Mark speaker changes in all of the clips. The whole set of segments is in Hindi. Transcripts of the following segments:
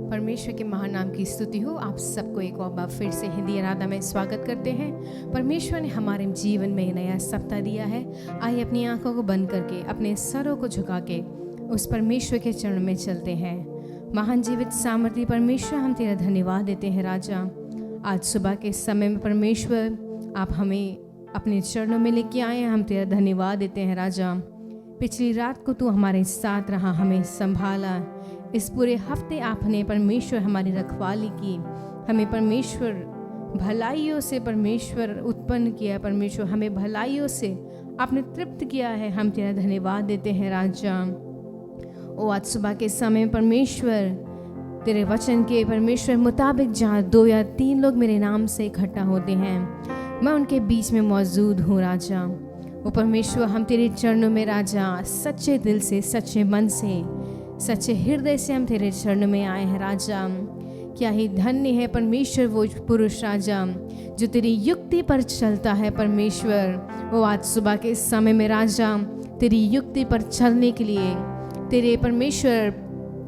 Speaker 1: परमेश्वर के महान नाम की स्तुति हो। आप सबको एक और बार फिर से हिंदी आराधना में स्वागत करते हैं। परमेश्वर ने हमारे जीवन में नया सप्ताह दिया है। आइए अपनी आंखों को बंद करके अपने सरों को झुका के उस परमेश्वर के चरण में चलते हैं। महान जीवित सामर्थ्य परमेश्वर, हम तेरा धन्यवाद देते हैं राजा। आज सुबह के समय में परमेश्वर आप हमें अपने चरणों में लेके आए हैं। हम तेरा धन्यवाद देते हैं राजा। पिछली रात को तू हमारे साथ रहा, हमें संभाला। इस पूरे हफ्ते आपने परमेश्वर हमारी रखवाली की। हमें परमेश्वर भलाइयों से परमेश्वर उत्पन्न किया। परमेश्वर हमें भलाइयों से आपने तृप्त किया है। हम तेरा धन्यवाद देते हैं राजा। ओ आज सुबह के समय परमेश्वर तेरे वचन के परमेश्वर मुताबिक जहाँ 2 या 3 लोग मेरे नाम से इकट्ठा होते हैं, मैं उनके बीच में मौजूद हूँ राजा। ओ परमेश्वर, हम तेरे चरणों में राजा सच्चे दिल से, सच्चे मन से, सच्चे हृदय से हम तेरे चरणों में आए हैं राजा। क्या ही धन्य है परमेश्वर वो पुरुष राजा जो तेरी युक्ति पर चलता है। परमेश्वर वो आज सुबह के समय में राजा तेरी युक्ति पर चलने के लिए, तेरे परमेश्वर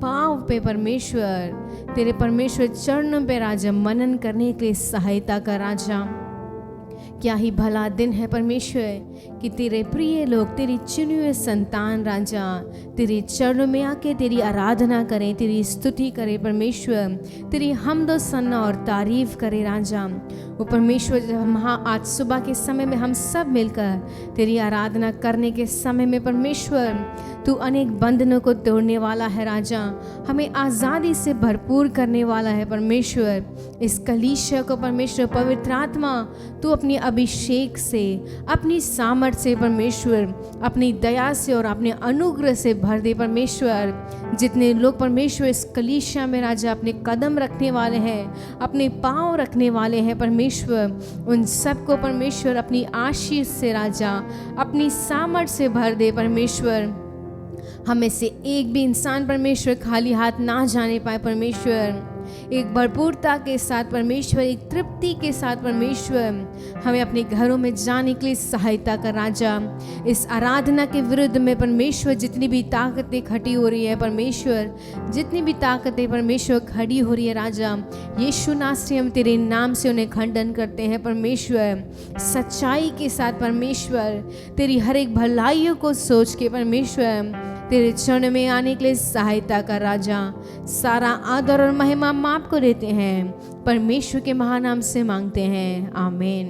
Speaker 1: पाँव पे परमेश्वर, तेरे परमेश्वर चरणों पे राजा मनन करने के लिए सहायता कर राजा। क्या ही भला दिन है परमेश्वर कि तेरे प्रिय लोग, तेरी चुनी हुए संतान राजा तेरे चरणों में आके तेरी आराधना करें, तेरी स्तुति करें परमेश्वर, तेरी हमदो सन्ना और तारीफ करें राजा। वो परमेश्वर, जब हम आज सुबह के समय में हम सब मिलकर तेरी आराधना करने के समय में परमेश्वर तू अनेक बंधनों को तोड़ने वाला है राजा। हमें आज़ादी से भरपूर करने वाला है परमेश्वर। इस कलीसिया को परमेश्वर पवित्र आत्मा तू अपनी अभिषेक से, अपनी सामर्थ्य से परमेश्वर, अपनी दया से और अपने अनुग्रह से भर दे परमेश्वर। जितने लोग परमेश्वर इस कलीसिया में राजा अपने कदम रखने वाले हैं, अपने पाँव रखने वाले हैं परमेश्वर, उन सबको परमेश्वर अपनी आशीष से राजा, अपनी सामर्थ्य से भर दे परमेश्वर। हमें से एक भी इंसान परमेश्वर खाली हाथ ना जाने पाए परमेश्वर। एक भरपूरता के साथ परमेश्वर, एक तृप्ति के साथ परमेश्वर हमें अपने घरों में जाने के लिए सहायता कर राजा। इस आराधना के विरुद्ध में परमेश्वर जितनी भी ताकतें खड़ी हो रही है परमेश्वर, जितनी भी ताकतें परमेश्वर खड़ी हो रही है राजा, यीशु नासरी हम तेरे नाम से उन्हें खंडन करते हैं परमेश्वर। सच्चाई के साथ परमेश्वर तेरी हर एक भलाइयों को सोच के परमेश्वर तेरे चरण में आने के लिए सहायता कर राजा। सारा आदर और महिमा हम आपको देते हैं, परमेश्वर के महान नाम से मांगते हैं, आमीन।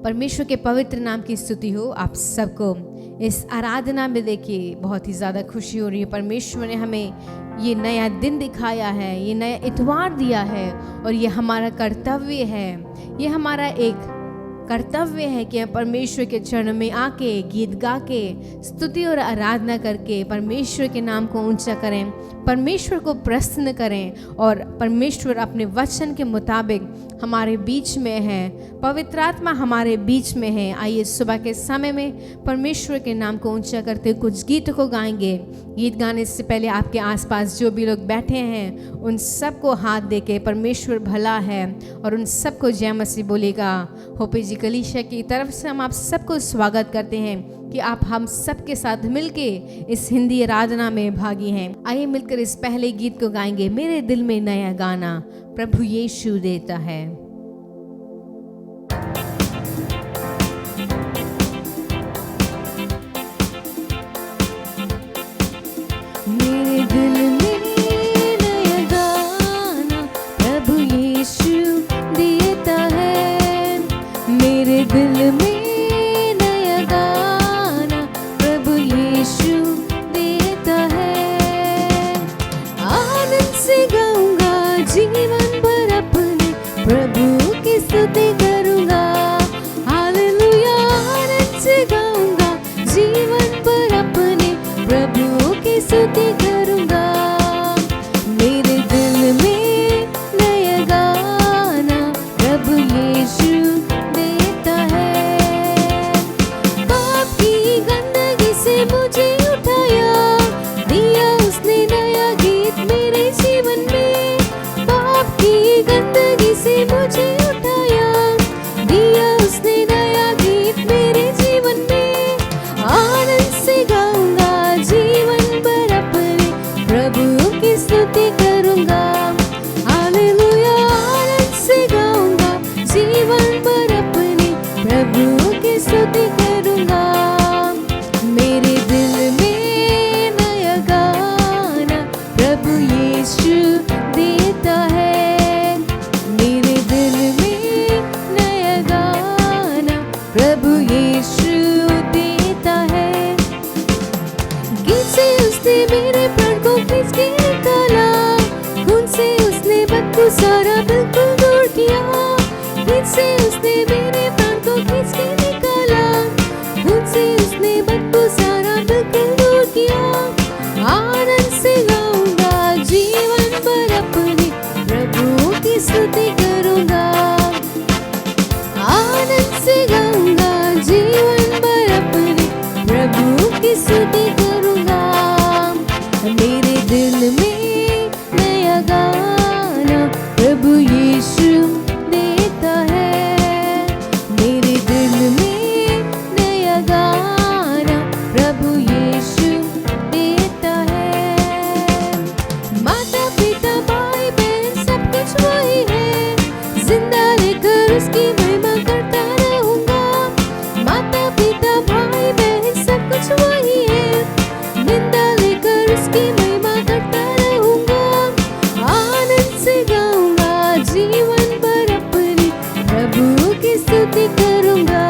Speaker 1: परमेश्वर के पवित्र नाम की स्तुति हो। आप सबको इस आराधना में देखिए बहुत ही ज़्यादा खुशी हो रही है। परमेश्वर ने हमें ये नया दिन दिखाया है, ये नया इतवार दिया है और ये हमारा कर्तव्य है, ये हमारा एक कर्तव्य है कि हम परमेश्वर के चरणों में आके गीत गा के स्तुति और आराधना करके परमेश्वर के नाम को ऊंचा करें, परमेश्वर को प्रसन्न करें और परमेश्वर अपने वचन के मुताबिक हमारे बीच में है, पवित्र आत्मा हमारे बीच में है। आइए सुबह के समय में परमेश्वर के नाम को ऊंचा करते कुछ गीत को गाएंगे। गीत गाने से पहले आपके आसपास जो भी लोग बैठे हैं उन सबको हाथ दे के परमेश्वर भला है और उन सबको जय मसीह बोलेगा। होपी जी कलीसिया की तरफ से हम आप सबको स्वागत करते हैं कि आप हम सबके साथ मिलके इस हिंदी आराधना में भागी हैं। आइए मिलकर इस पहले गीत को गाएंगे, मेरे दिल में नया गाना प्रभु यीशु देता है। मेरे दिल में नया गाना प्रभु यीशु देता है। मेरे दिल में नया गाना प्रभु यीशु देता है। आनंद से गाऊंगा जीवन भर अपने प्रभु की स्तुति करूंगा। हालेलुया, आनंद से गाऊंगा जीवन भर अपने प्रभु की स्तुति करूंगा। मेरे दिल में नया गाना प्रभु यीशु देता है। पाप की गंदगी से मुझे उठाया, दिया उसने नया गीत मेरे जीवन में। पाप की गंदगी से मुझे उठाया, दिया उसने नया गीत मेरे जीवन में। आनंद से गाऊंगा जीवन भर अपने प्रभु की स्तुति करूंगा। मेरे प्राण को खींच के निकाला, खून से उसने बदबू सारा बिल्कुल दूर किया। खींच से उसने मेरे प्राण को खींच के निकाला, खून से उसने बदबू सारा बिल्कुल दूर किया। आनंद से गाऊंगा जीवन भर अपने प्रभु की स्तुति करूंगा। आनंद से गाऊंगा जीवन भर अपने प्रभु की स्तुति करूंगा। मेरे दिल में नया गाना प्रभु यीशु देता है। मेरे दिल में नया गाना प्रभु यीशु देता है। माता पिता भाई बहन सब कुछ वही है, जिंदा रहकर उसकी महिमा करता रहूंगा। माता पिता भाई बहन सब कुछ वही है, जिंदा लेकर उसकी महिमा करता रहूंगा। आनंद से गाऊंगा जीवन भर अपने प्रभु की स्तुति करूंगा।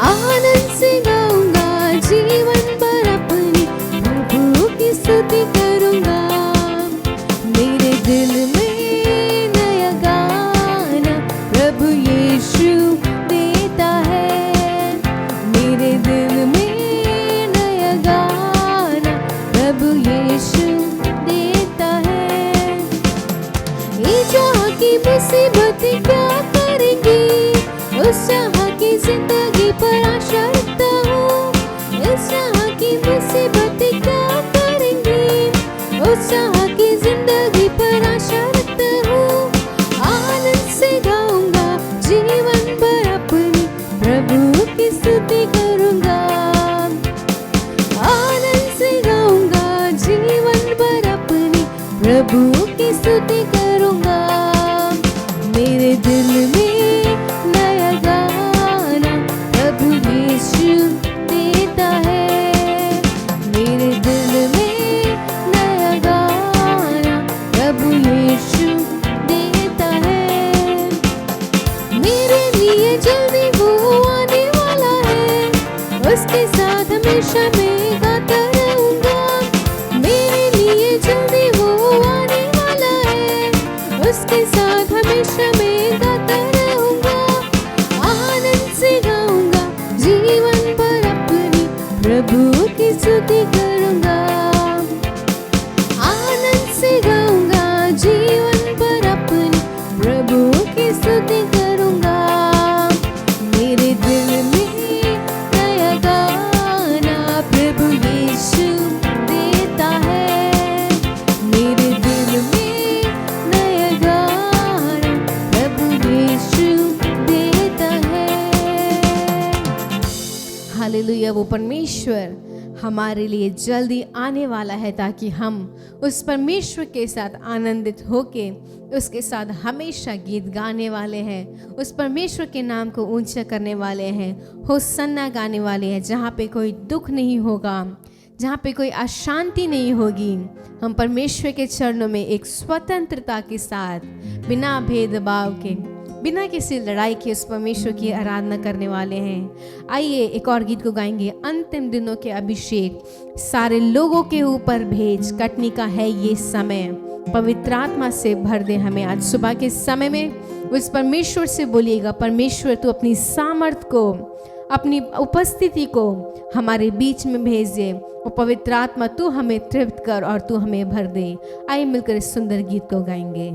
Speaker 1: आनंद से गाऊंगा जीवन भर अपने प्रभु की स्तुति करूंगा। मेरे दिल में नया गाना प्रभु यीशु देता है। मेरे दिल में नया गाना प्रभु यीशु देता है। ये जहाँ की मुसीबतें क्या करेंगी, उस जहाँ की जिंदगी पर आशा रखता हूँ। इस जहाँ की मुसीबतें क्या करेंगी, उस जहाँ की जिंदगी पर आशा रखता हूँ। आनंद से गाऊंगा जीवन भर अपने प्रभु की स्तुति करूंगा। आनंद से गाऊंगा जीवन भर अपने प्रभु की स्तुति करूंगा। मेरे दिल में नया गाना प्रभु यीशु देता है। मेरे दिल में नया गाना प्रभु यीशु देता है। मेरे लिए जल्दी वो आने वाला है, उसके साथ हमेशा मैं गाता रहूंगा। मेरे लिए जल्दी वो आने वाला है, उसके साथ हमेशा मैं गाता रहूंगा। आनंद से गाऊंगा जीवन भर अपने प्रभु की स्तुति करूंगा। आनंद से गाऊंगा जीवन भर अपने प्रभु की स्तुति करूंगा। मेरे दिल में नया गाना प्रभु यीशु देता है। मेरे दिल में नया गाना प्रभु यीशु देता है। हालेलुया। वो परमेश्वर हमारे लिए जल्दी आने वाला है ताकि हम उस परमेश्वर के साथ आनंदित होके उसके साथ हमेशा गीत गाने वाले हैं, उस परमेश्वर के नाम को ऊंचा करने वाले हैं, होसन्ना गाने वाले हैं। जहाँ पे कोई दुख नहीं होगा, जहाँ पे कोई अशांति नहीं होगी, हम परमेश्वर के चरणों में एक स्वतंत्रता के साथ बिना भेदभाव के, बिना किसी लड़ाई के उस परमेश्वर की आराधना करने वाले हैं। आइए एक और गीत को गाएंगे। अंतिम दिनों के अभिषेक सारे लोगों के ऊपर भेज, कटनी का है ये समय, पवित्र आत्मा से भर दे हमें। आज सुबह के समय में उस परमेश्वर से बोलिएगा, परमेश्वर तू अपनी सामर्थ को, अपनी उपस्थिति को हमारे बीच में भेज दे। वो पवित्र आत्मा तू हमें तृप्त कर और तू हमें भर दे। आइए मिलकर इस सुंदर गीत को गाएंगे।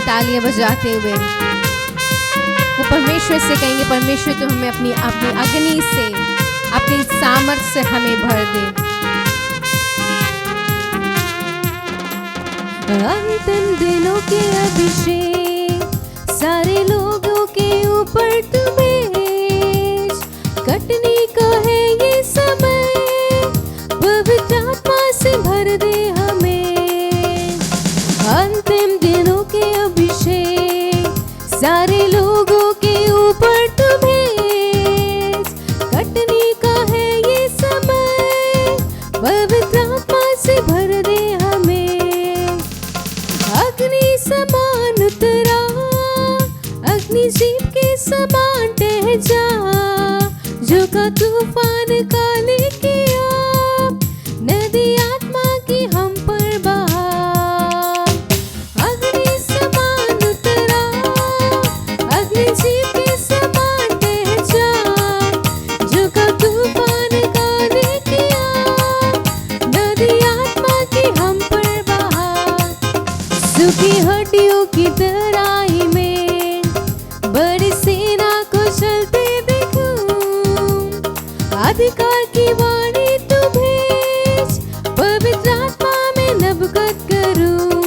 Speaker 1: तालियां बजाते हुए वो परमेश्वर से कहेंगे, परमेश्वर तो हमें अपनी अग्नि से, अपनी सामर्थ से हमें भर दे। अंतिम दिनों के अभिषेक सारे लोगों के ऊपर तू भेज, कटनी का है ये समय, पवित्र आत्मा से भर दे हमें। समान टह जा, झुका तूफान काले किया, नदी आत्मा की हम पर बहा। अग्नि समान उतरा, अग्नि जीव के समान टह जा, झुका तूफान काले किया, नदी आत्मा की हम पर बहा। सूखी हड्डियों की तराई में बड़ी सेना को चलते देखूं, अधिकार की वाणी तू भेज, पवित्र आत्मा में नबकत करूं।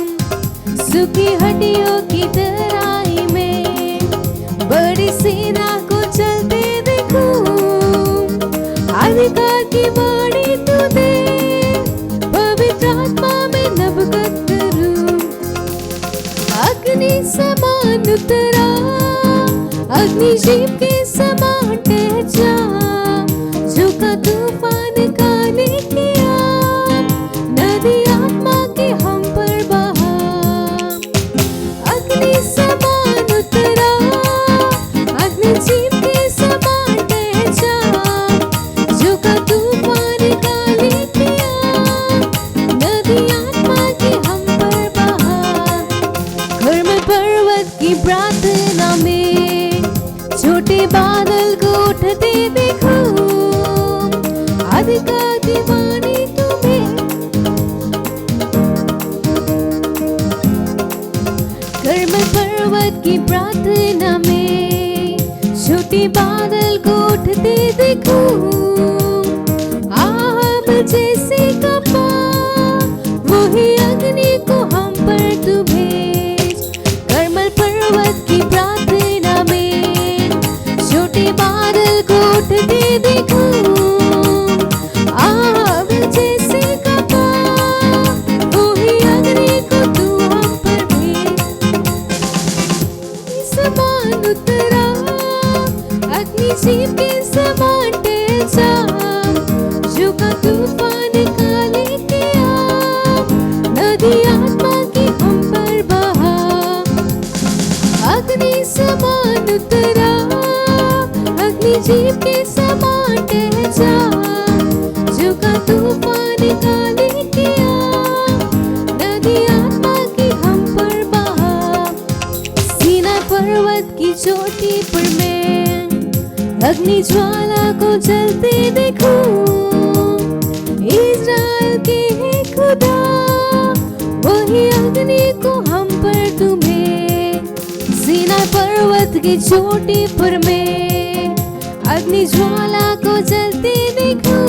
Speaker 1: सूखी हड्डियों की तराई में बड़ी सेना को चलते देखूं, अधिकार की वाणी तू दे, पवित्र आत्मा में नबकत करूं। अग्नि समान उतरा, अग्नि जीव के समान टह जा, झुका तूफान काले किया, नदी आत्मा के हम पर बहा। अग्नि समान उतरा, अग्नि जीव के समान टह जा, झुका तूफान काले किया, नदी आत्मा के हम पर बहा। कर्मल पर्वत की प्रार्थना में छोटे बादल को उठते देखूं, अधिकार की वाणी तुम्हें। कर्मल पर्वत की प्रार्थना में छोटे बादल को उठते देखूं, आग जैसे कपा, वही अग्नि को हम पर तू भेज। कर्मल पर्वत की प्रार्थना में छोटे बादल को उठते देखूं, आग जैसे कपा, वही अग्नि को तू हम पर भेज। समान उतरा, अग्नि जीव के समान टह जा, झुका तूफान काले किया, नदी आत्मा की हम पर बहा। अग्नि समान उतरा, अग्नि जीव के समान टह जा, झुका तूफान काले किया, नदी आत्मा की हम पर बहा। सीना पर्वत की चोटी पर मैं अग्नि ज्वाला को जलते देखूं, इज़राइल के है खुदा, वही अग्नि को हम पर तुम्हें। सीना पर्वत की चोटी पर मैं अग्नि ज्वाला को जलते देखूं,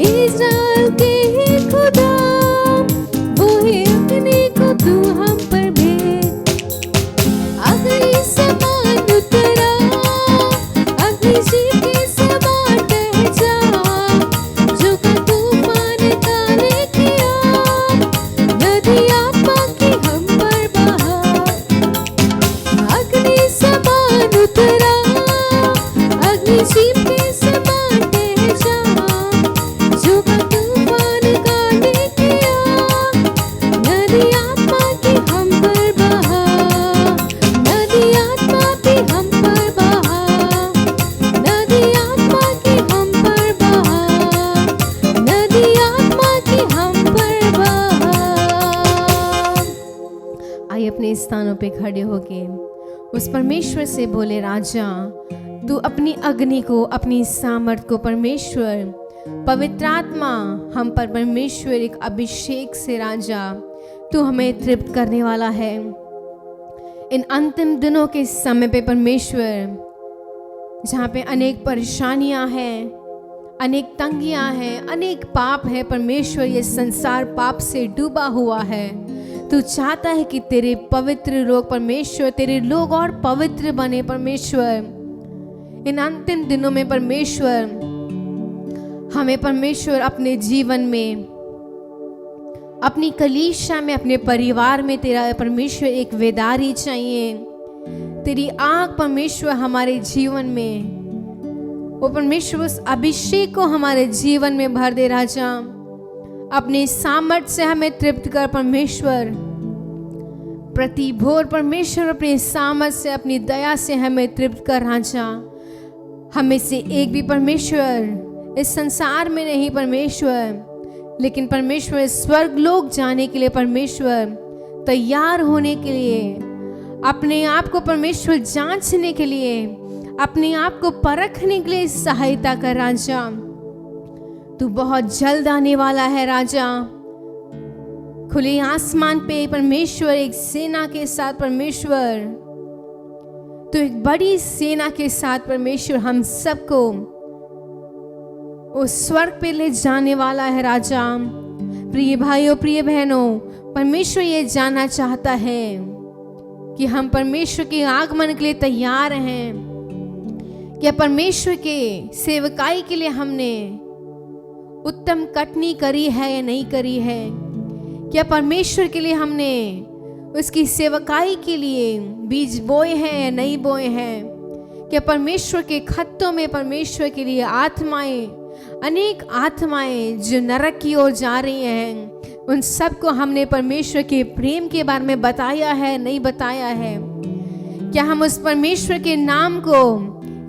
Speaker 1: इज़राइल के है खुदा, वही अग्नि को तू हम पर भेज। अग्नि समान उतरा, अग्नि जीव के समान टह जा, झुका तूफान काले किया, नदी आत्मा की हम पर बहा। अग्नि समान उतरा, अग्नि जीव के समान टह जा, झुका तूफान काले किया, नदी आत्मा की हम पर बहा। नदी आत्मा की हम पर बहा, नदी आत्मा की हम पर बहा, नदी आत्मा की हम पर बहा। आइए अपने स्थानों पे खड़े होके उस परमेश्वर से बोले, राजा तू अपनी अग्नि को, अपनी सामर्थ को परमेश्वर, पवित्र आत्मा हम पर परमेश्वर एक अभिषेक से राजा तू हमें तृप्त करने वाला है। इन अंतिम दिनों के समय पे परमेश्वर, जहाँ पे अनेक परेशानियाँ हैं, अनेक तंगियाँ हैं, अनेक पाप है परमेश्वर, ये संसार पाप से डूबा हुआ है। तू चाहता है कि तेरे पवित्र लोग परमेश्वर, तेरे लोग और पवित्र बने परमेश्वर। इन अंतिम दिनों में परमेश्वर हमें परमेश्वर अपने जीवन में, अपनी कलीसिया में, अपने परिवार में तेरा परमेश्वर एक वेदारी चाहिए। तेरी आँख परमेश्वर हमारे जीवन में, वो परमेश्वर उस अभिषेक को हमारे जीवन में भर दे राजा। अपने सामर्थ्य से हमें तृप्त कर परमेश्वर। प्रति भोर परमेश्वर अपने सामर्थ से, अपनी दया से हमें तृप्त कर राजा। हमें से एक भी परमेश्वर इस संसार में नहीं परमेश्वर, लेकिन परमेश्वर स्वर्ग लोक जाने के लिए परमेश्वर तैयार होने के लिए, अपने आप को परमेश्वर जांचने के लिए, अपने आप को परखने के लिए सहायता कर राजा। तू बहुत जल्द आने वाला है राजा। खुले आसमान पे परमेश्वर एक सेना के साथ परमेश्वर, तो एक बड़ी सेना के साथ परमेश्वर हम सबको उस स्वर्ग पे ले जाने वाला है राजा। प्रिय भाइयों, प्रिय बहनों, परमेश्वर ये जानना चाहता है कि हम परमेश्वर के आगमन के लिए तैयार हैं। क्या परमेश्वर के सेवकाई के लिए हमने उत्तम कटनी करी है या नहीं करी है? क्या परमेश्वर के लिए हमने उसकी सेवकाई के लिए बीज बोए हैं या नहीं बोए हैं? क्या परमेश्वर के खत्तों में परमेश्वर के लिए आत्माएं, अनेक आत्माएं जो नरक की ओर जा रही हैं, उन सबको हमने परमेश्वर के प्रेम के बारे में बताया है, नहीं बताया है? क्या हम उस परमेश्वर के नाम को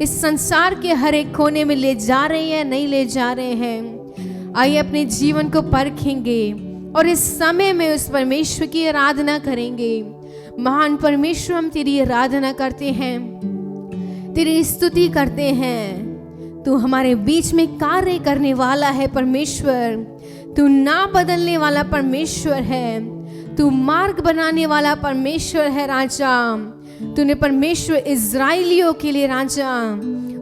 Speaker 1: इस संसार के हर एक कोने में ले जा रहे हैं, नहीं ले जा रहे हैं? आइए अपने जीवन को परखेंगे और इस समय में उस परमेश्वर की आराधना करेंगे। महान परमेश्वर, हम तेरी आराधना करते हैं, तेरी स्तुति करते हैं। तू हमारे बीच में कार्य करने वाला है परमेश्वर। तू ना बदलने वाला परमेश्वर है। तू मार्ग बनाने वाला परमेश्वर है राजा। तूने परमेश्वर इज़राइलियों के लिए राजा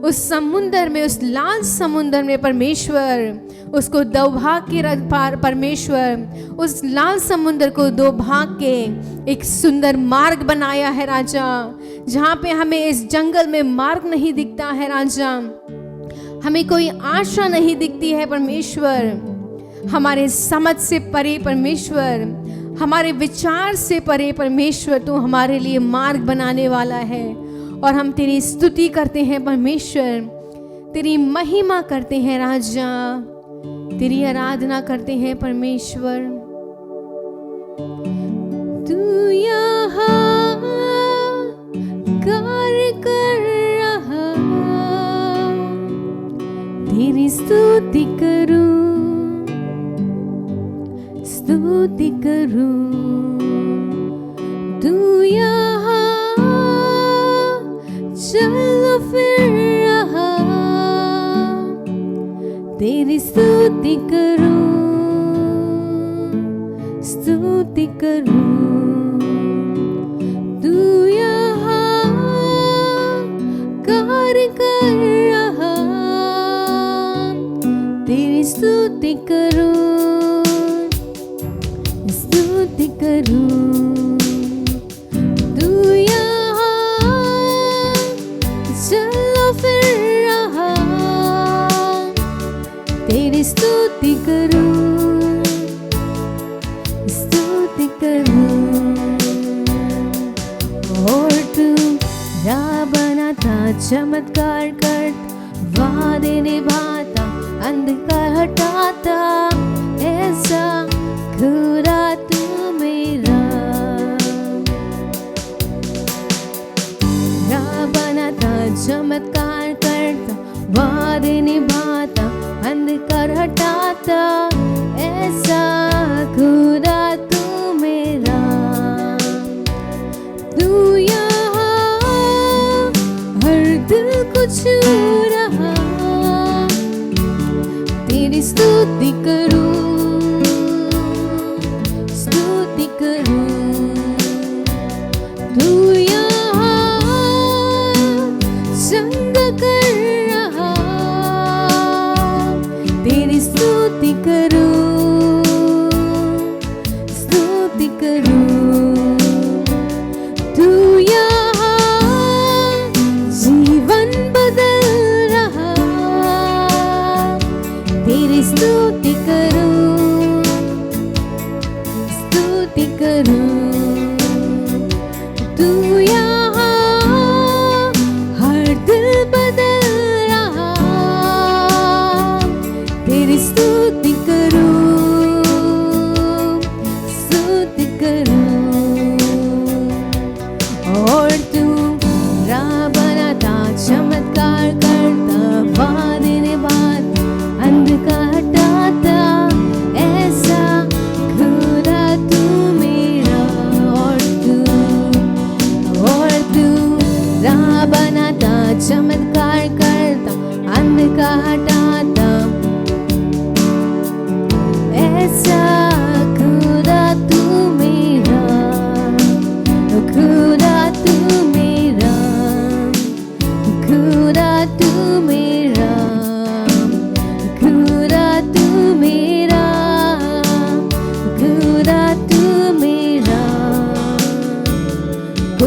Speaker 1: उस समुंदर में, उस लाल समुंदर में परमेश्वर उसको दो भाग के परमेश्वर उस लाल समुंदर को दो भाग के एक सुंदर मार्ग बनाया है राजा। जहाँ पे हमें इस जंगल में मार्ग नहीं दिखता है राजा, हमें कोई आशा नहीं दिखती है परमेश्वर, हमारे समझ से परे परमेश्वर, हमारे विचार से परे परमेश्वर, तू हमारे लिए मार्ग बनाने वाला है। और हम तेरी स्तुति करते हैं परमेश्वर, तेरी महिमा करते हैं राजा, तेरी आराधना करते हैं परमेश्वर। तू यहाँ कार्य कर रहा, तेरी स्तुति करूं, स्तुति करूं। तू यहाँ चल फिर रहा, तेरी स्तुति करूं, स्तुति करूं। तू यहाँ कार्य कर रहा, तेरी स्तुति करूं, स्तुति करूं। तू यहाँ चलो फिर रहा, तेरी स्तुति करूं, स्तुति करूं। और तू राह बनाता, चमत्कार करता, वादे निभाता, अंधकार हटाता, ऐसा खुदा तू मेरा। राह बनाता, चमत्कार करता, वादे निभाता, अंधकार हटाता, ऐसा खुदा तू मेरा। तू यहाँ हर दिल को छू रहा, तेरी स्तुति करूं, स्तुति करूं। तू यहाँ संग कर रहा, तेरी स्तुति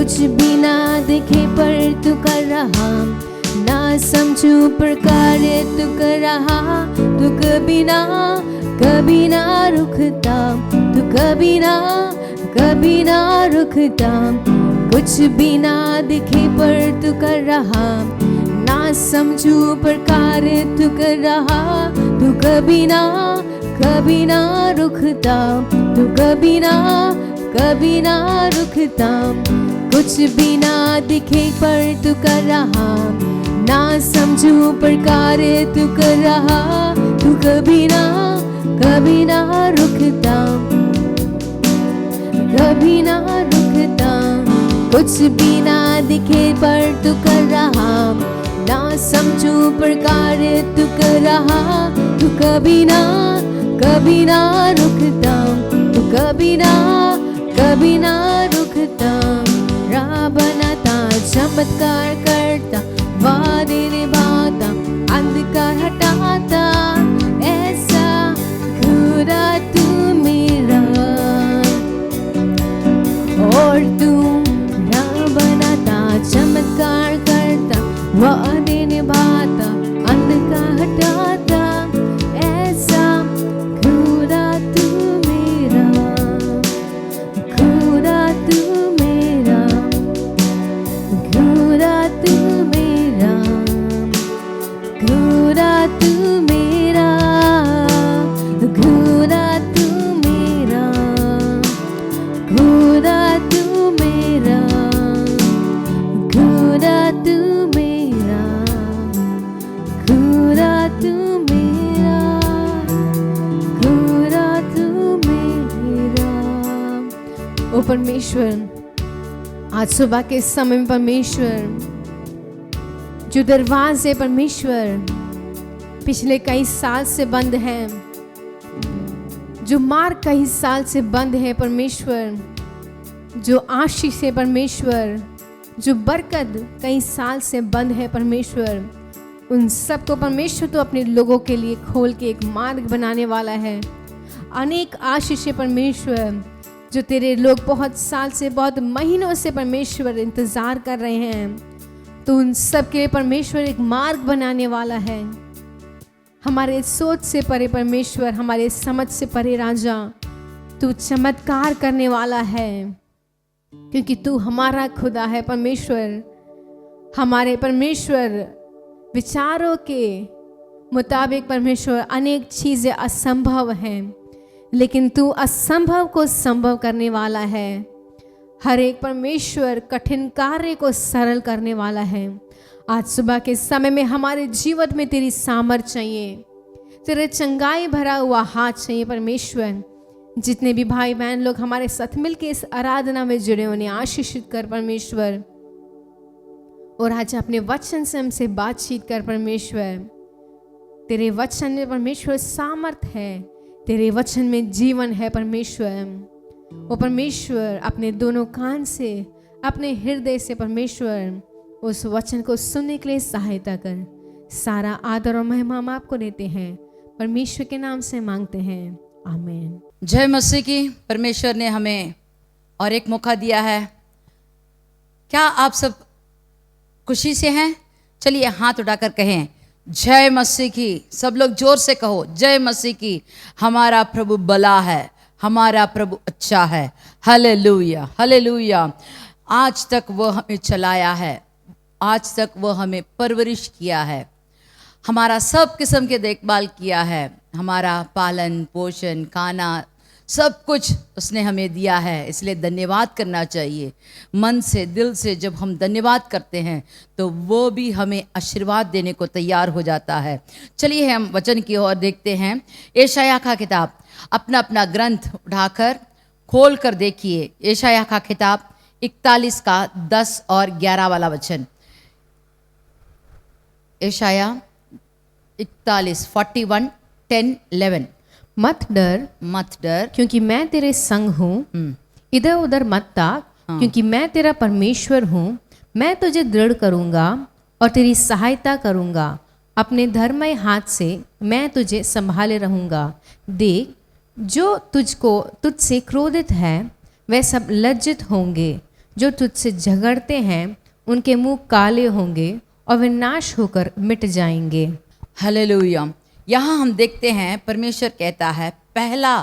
Speaker 1: कुछ भी ना दिखे पर तू कर रहा, ना समझू पर कार्य तू कर रहा। तू कभी ना रुकता, तू कभी ना रुकता। कुछ भी ना दिखे पर तू कर रहा, ना समझू पर कार्य तू कर रहा। तू कभी ना रुकता, तू कभी ना रुकता। कुछ भी ना दिखे पर तू कर रहा, ना समझू पर कार्य तू कर रहा। तू कभी ना रुकता, कभी ना रुकता। कुछ भी ना दिखे पर तू कर रहा, ना समझू पर कार्य तू कर रहा। तू कभी ना रुकता, तू कभी ना रुकता। राह बनाता, चमत्कार करता, वादे निभाता, अंधकार हटाता। ऐसा खुदा तू मेरा, और तू राह बनाता, चमत्कार करता, वादे निभाता, अंधकार हटाता। ऐसा खुदा तू मेरा, खुदा तू मेरा, खुदा तू मेरा, खुदा तू मेरा, खुदा तू मेरा, खुदा तू मेरा, खुदा तू मेरा, खुदा तू मेरा, खुदा तू मेरा। ओ परमेश्वर, आज सुबह के समय में परमेश्वर, जो दरवाजे परमेश्वर पिछले कई साल से बंद हैं, जो मार्ग कई साल से बंद है परमेश्वर, जो आशीष है परमेश्वर, जो बरकत कई साल से बंद है परमेश्वर, उन सबको परमेश्वर तो अपने लोगों के लिए खोल के एक मार्ग बनाने वाला है। अनेक आशीष है परमेश्वर, जो तेरे लोग बहुत साल से, बहुत महीनों से परमेश्वर इंतजार कर रहे हैं। तो उन सब के लिए परमेश्वर एक मार्ग बनाने वाला है। हमारे सोच से परे परमेश्वर, हमारे समझ से परे राजा, तू चमत्कार करने वाला है, क्योंकि तू हमारा खुदा है परमेश्वर। हमारे परमेश्वर विचारों के मुताबिक परमेश्वर अनेक चीज़ें असंभव हैं, लेकिन तू असंभव को संभव करने वाला है। हर एक परमेश्वर कठिन कार्य को सरल करने वाला है। आज सुबह के समय में हमारे जीवन में तेरी सामर्थ चाहिए, तेरे चंगाई भरा हुआ हाथ चाहिए परमेश्वर। जितने भी भाई बहन लोग हमारे साथ मिलकर इस आराधना में जुड़े, उन्हें आशीषित कर परमेश्वर। और आज अपने वचन से हमसे बातचीत कर परमेश्वर। तेरे वचन में परमेश्वर सामर्थ है, तेरे वचन में जीवन है परमेश्वर। वो परमेश्वर अपने दोनों कान से, अपने हृदय से परमेश्वर उस वचन को सुनने के लिए सहायता कर। सारा आदर और महिमा हम आपको देते हैं, परमेश्वर के नाम से मांगते हैं, आमीन।
Speaker 2: जय मसीह की। परमेश्वर ने हमें और एक मौका दिया है। क्या आप सब खुशी से हैं? चलिए हाथ उठाकर कहें जय मसीह की। सब लोग जोर से कहो जय मसीह की। हमारा प्रभु भला है, हमारा प्रभु अच्छा है। Hallelujah, hallelujah. आज तक वो हमें चलाया है, आज तक वो हमें परवरिश किया है, हमारा सब किस्म के देखभाल किया है, हमारा पालन पोषण खाना सब कुछ उसने हमें दिया है। इसलिए धन्यवाद करना चाहिए। मन से दिल से जब हम धन्यवाद करते हैं तो वो भी हमें आशीर्वाद देने को तैयार हो जाता है। चलिए हम वचन की ओर देखते हैं। यशायाह का किताब, अपना अपना ग्रंथ उठाकर खोल कर देखिए। यशायाह का किताब 41 का 10 और 11 वाला वचन। यशायाह 41 41 10 11।
Speaker 1: मत डर,
Speaker 2: मत डर
Speaker 1: क्योंकि मैं तेरे संग हूँ। इधर उधर मत ताक, क्योंकि मैं तेरा परमेश्वर हूँ। मैं तुझे दृढ़ करूँगा और तेरी सहायता करूँगा। अपने धर्ममय हाथ से मैं तुझे संभाले रहूँगा। देख, जो तुझसे क्रोधित है वह सब लज्जित होंगे। जो तुझसे झगड़ते हैं उनके मुंह काले होंगे और वे नाश होकर मिट जाएंगे।
Speaker 2: हालेलुया। यहाँ हम देखते हैं परमेश्वर कहता है, पहला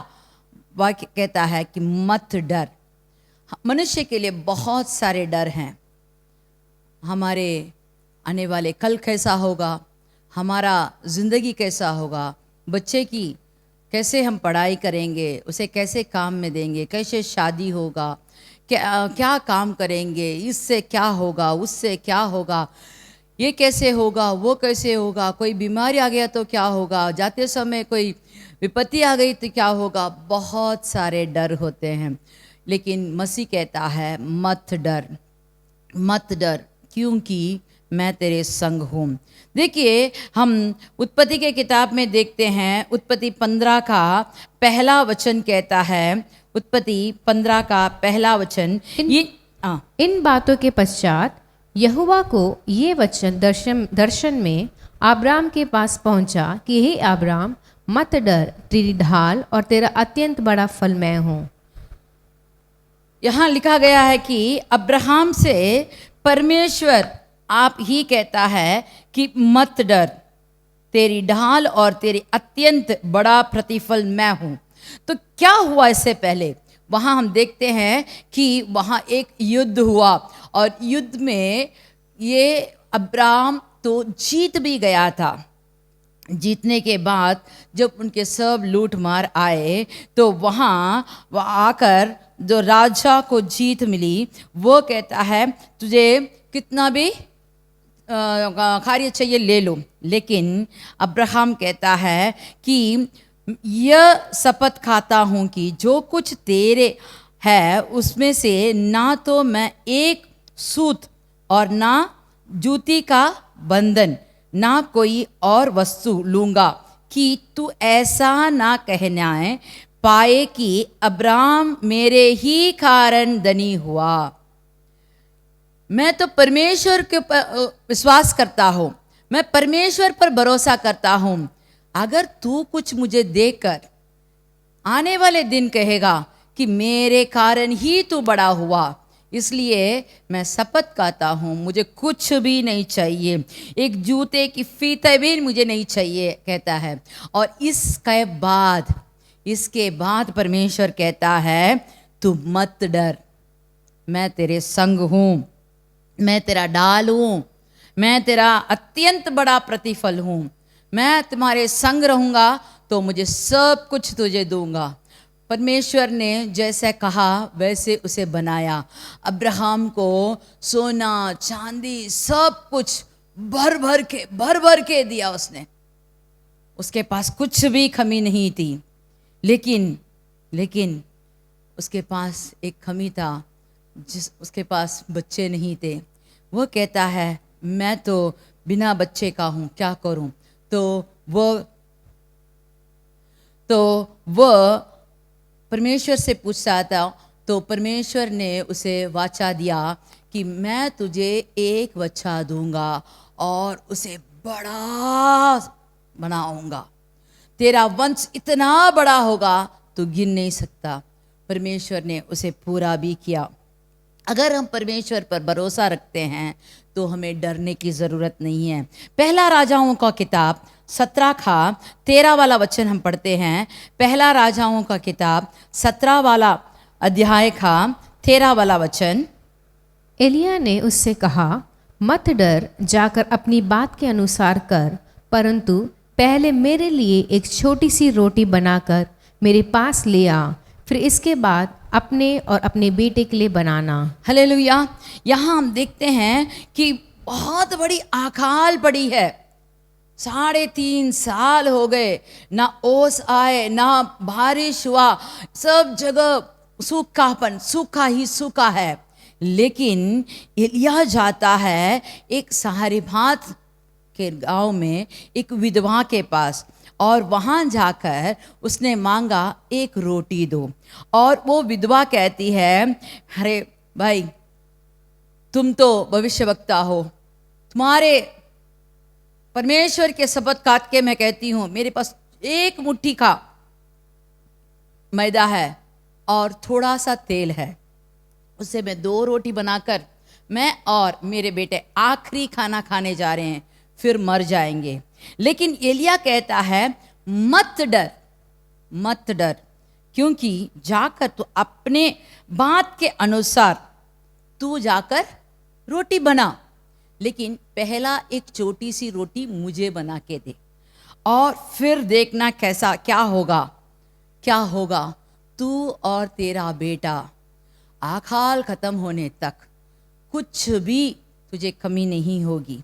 Speaker 2: वाक्य कहता है कि मत डर। मनुष्य के लिए बहुत सारे डर हैं। हमारे आने वाले कल कैसा होगा, हमारा ज़िंदगी कैसा होगा, बच्चे की कैसे हम पढ़ाई करेंगे, उसे कैसे काम में देंगे, कैसे शादी होगा, क्या काम करेंगे, इससे क्या होगा, उससे क्या होगा, ये कैसे होगा, वो कैसे होगा, कोई बीमारी आ गया तो क्या होगा, जाते समय कोई विपत्ति आ गई तो क्या होगा। बहुत सारे डर होते हैं, लेकिन मसीह कहता है मत डर, मत डर, क्योंकि मैं तेरे संग हूँ। देखिए, हम उत्पत्ति के किताब में देखते हैं, उत्पत्ति 15 का पहला वचन कहता है, उत्पत्ति 15 का पहला वचन,
Speaker 1: इन बातों के पश्चात यहोवा को ये वचन दर्शन में अब्राम के पास पहुंचा कि हे अब्राम, मत डर, तेरी ढाल और तेरा अत्यंत बड़ा फल मैं हूँ।
Speaker 2: यहाँ लिखा गया है कि अब्राहम से परमेश्वर आप ही कहता है कि मत डर, तेरी ढाल और तेरी अत्यंत बड़ा प्रतिफल मैं हूं। तो क्या हुआ इससे पहले? वहां हम देखते हैं कि वहां एक युद्ध हुआ और युद्ध में ये अब्राम तो जीत भी गया था। जीतने के बाद जब उनके सब लूट मार आए तो वहाँ आकर जो राजा को जीत मिली, वो कहता है तुझे कितना भी कार्य चाहिए ले लो, लेकिन अब्राहम कहता है कि यह शपथ खाता हूँ कि जो कुछ तेरे है उसमें से ना तो मैं एक सूत और ना जूती का बंधन ना कोई और वस्तु लूंगा, कि तू ऐसा ना कहना पाए कि अब्राम मेरे ही कारण धनी हुआ। मैं तो परमेश्वर के विश्वास करता हूँ, मैं परमेश्वर पर भरोसा करता हूँ। अगर तू कुछ मुझे देकर आने वाले दिन कहेगा कि मेरे कारण ही तू बड़ा हुआ, इसलिए मैं शपथ खाता हूँ मुझे कुछ भी नहीं चाहिए, एक जूते की फीते भी मुझे नहीं चाहिए, कहता है। और इसके बाद परमेश्वर कहता है तू मत डर, मैं तेरे संग हूँ, मैं तेरा ढाल हूँ, मैं तेरा अत्यंत बड़ा प्रतिफल हूँ, मैं तुम्हारे संग रहूँगा तो मुझे सब कुछ तुझे दूंगा। परमेश्वर ने जैसे कहा वैसे उसे बनाया। अब्राहम को सोना चांदी सब कुछ भर भर के दिया उसने, उसके पास कुछ भी कमी नहीं थी। लेकिन उसके पास एक कमी था, उसके पास बच्चे नहीं थे। वो कहता है मैं तो बिना बच्चे का हूँ, क्या करूँ? तो वो परमेश्वर से पूछता था, तो परमेश्वर ने उसे वाचा दिया कि मैं तुझे एक बच्चा दूंगा और उसे बड़ा बनाऊंगा, तेरा वंश इतना बड़ा होगा तू गिन नहीं सकता। परमेश्वर ने उसे पूरा भी किया। अगर हम परमेश्वर पर भरोसा रखते हैं तो हमें डरने की ज़रूरत नहीं है। पहला राजाओं का किताब 17 का 13 वाला वचन हम पढ़ते हैं। पहला राजाओं का किताब 17 वाला अध्याय का 13 वाला वचन।
Speaker 1: एलिया ने उससे कहा, मत डर, जाकर अपनी बात के अनुसार कर, परंतु पहले मेरे लिए एक छोटी सी रोटी बनाकर मेरे पास ले आ, फिर इसके बाद अपने और अपने बेटे के लिए बनाना।
Speaker 2: हालेलुया। यहाँ हम देखते हैं कि बहुत बड़ी अकाल पड़ी है, 3.5 साल हो गए, ना ओस आए ना बारिश हुआ, सब जगह सूखापन, सूखा ही सूखा है। लेकिन एलिया जाता है एक सारेभात के गांव में एक विधवा के पास, और वहाँ जाकर उसने मांगा एक रोटी दो। और वो विधवा कहती है, अरे भाई तुम तो भविष्यवक्ता हो, तुम्हारे परमेश्वर के शपथ काट के मैं कहती हूँ, मेरे पास एक मुट्ठी का मैदा है और थोड़ा सा तेल है, उसे मैं 2 रोटी बनाकर मैं और मेरे बेटे आखिरी खाना खाने जा रहे हैं, फिर मर जाएंगे। लेकिन एलिया कहता है मत डर, मत डर, क्योंकि जाकर तू अपने बात के अनुसार तू जाकर रोटी बना, लेकिन पहला एक छोटी सी रोटी मुझे बना के दे, और फिर देखना कैसा क्या होगा, क्या होगा। तू और तेरा बेटा आखाल खत्म होने तक कुछ भी तुझे कमी नहीं होगी।